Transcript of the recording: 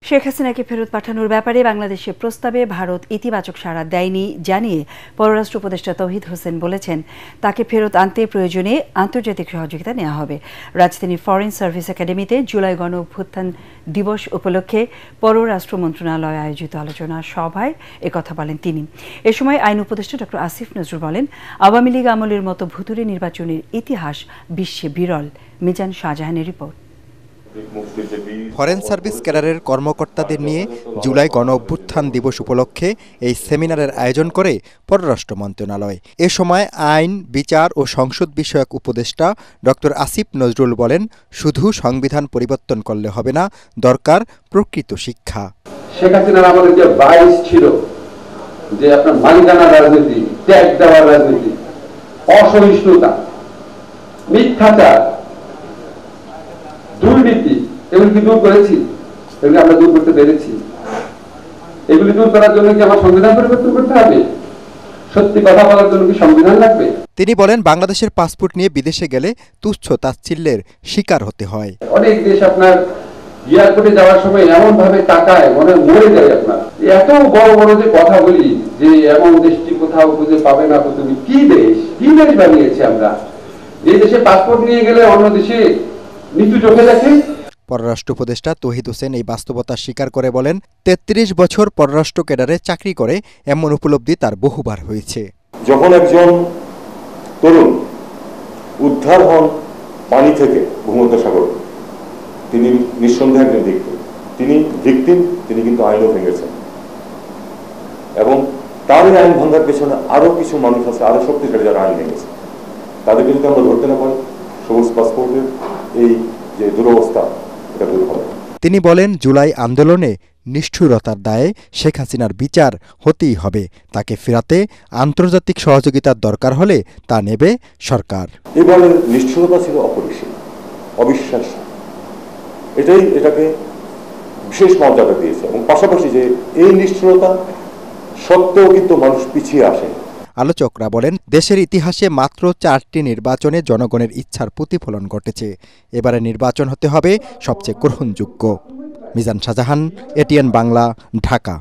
শেখ হাসিনাকে ফেরত পাঠানোর ব্যাপারে বাংলাদেশের প্রস্তাবে ভারত ইতিবাচক সাড়া দেয়নি জানিয়ে পররাষ্ট্র উপদেষ্টা তৌহিদ হোসেন বলেছেন, তাকে ফেরত আনতে প্রয়োজনে আন্তর্জাতিক সহযোগিতা নেওয়া হবে। রাজধানীর ফরেন সার্ভিস একাডেমিতে জুলাই গণ অভ্যুত্থান দিবস উপলক্ষে পররাষ্ট্র মন্ত্রণালয় আয়োজিত আলোচনা সভায় একথা বলেন তিনি। এ সময় আইন উপদেষ্টা ডক্টর আসিফ নজরুল বলেন, আওয়ামী লীগ আমলের মতো ভুতুড়ে নির্বাচনের ইতিহাস বিশ্বে বিরল। মিজান শাহজাহানের রিপোর্ট। ফরেন সার্ভিস ক্যাডারের কর্মকর্তাদের নিয়ে জুলাই গণ অভ্যুত্থান দিবস উপলক্ষে এই সেমিনারের আয়োজন করে পররাষ্ট্র মন্ত্রণালয়। এ সময় আইন, বিচার ও সংসদ বিষয়ক উপদেষ্টা ডক্টর আসিফ নজরুল বলেন, শুধু সংবিধান পরিবর্তন করলে হবে না, দরকার প্রকৃত শিক্ষা। শেখ হাসিনার আমাদের যে বাইস ছিল, যে আপনার মালিকানা রাজনীতি, ট্যাক্স দেওয়ার রাজনীতি, অসহিষ্ণুতা, মিথ্যাচার, দুর্নীতি, এগুলি কি দূর করেছি? এগুলি আমরা দূর করতে পেরেছি? এগুলি দূর করার জন্য কি আমার সংবিধান পরিবর্তন করতে হবে? সত্যি কথা বলার জন্য কি সংবিধান লাগবে? তিনি বলেন, বাংলাদেশের পাসপোর্ট নিয়ে বিদেশে গেলে তুচ্ছ তাচ্ছিল্যের শিকার হতে হয়। অনেক দেশ আপনার এয়ারপোর্টে যাওয়ার সময় এমন ভাবে তাকায়, মনে মরে যায় আপনার। এত বড় বড় যে কথা বলি যে এমন দেশটি কোথাও খুঁজে পাবে না, তুমি কি দেশ বানিয়েছি আমরা? যে দেশে পাসপোর্ট নিয়ে গেলে অন্য দেশে নিচু চোখে দেখে। পররাষ্ট্র উপদেষ্টা তৌহিদ হোসেন এই বাস্তবতা স্বীকার করে বলেন, ৩৩ বছর পররাষ্ট্র ক্যাডারে চাকরি করে এমন উপলব্ধি তার বহুবার হয়েছে। যখন একজন তরুণ উদ্ধার হন পানি থেকে ভূমধ্যসাগর, তিনি নিঃসন্দেহে একজন ভিকটিম, তিনি কিন্তু আইনও ভেঙেছেন এবং তার আইন ভাঙার পেছনে আরো কিছু মানুষ আছে, আরো শক্তিশালী যারা আইন ভেঙেছে। তাদেরকে যদি আমরা ধরতে না পারি, সবুজ পাসপোর্টের এই যে দুরবস্থা, এটা দূর হবে। তিনি বলেন, জুলাই আন্দোলনে নিষ্ঠুরতার দায়ে শেখ হাসিনার বিচার হতেই হবে। তাকে ফেরাতে আন্তর্জাতিক সহযোগিতার দরকার হলে তা নেবে সরকার। এবারে নিষ্ঠুরতা ছিল অপরিসীম, অবিশ্বাস্য। এটাকে বিশেষ মর্যাদা দিয়েছে এবং পাশাপাশি যে এই নিষ্ঠুরতা সত্ত্বেও কিন্তু মানুষ পিছিয়ে আসে। আলোচকরা বলেন, দেশের ইতিহাসে মাত্র 4টি নির্বাচনে জনগণের ইচ্ছার প্রতিফলন ঘটেছে। এবারে নির্বাচন হতে হবে সবচেয়ে গ্রহণযোগ্য। মিজান শাহজাহান, এটিএন বাংলা, ঢাকা।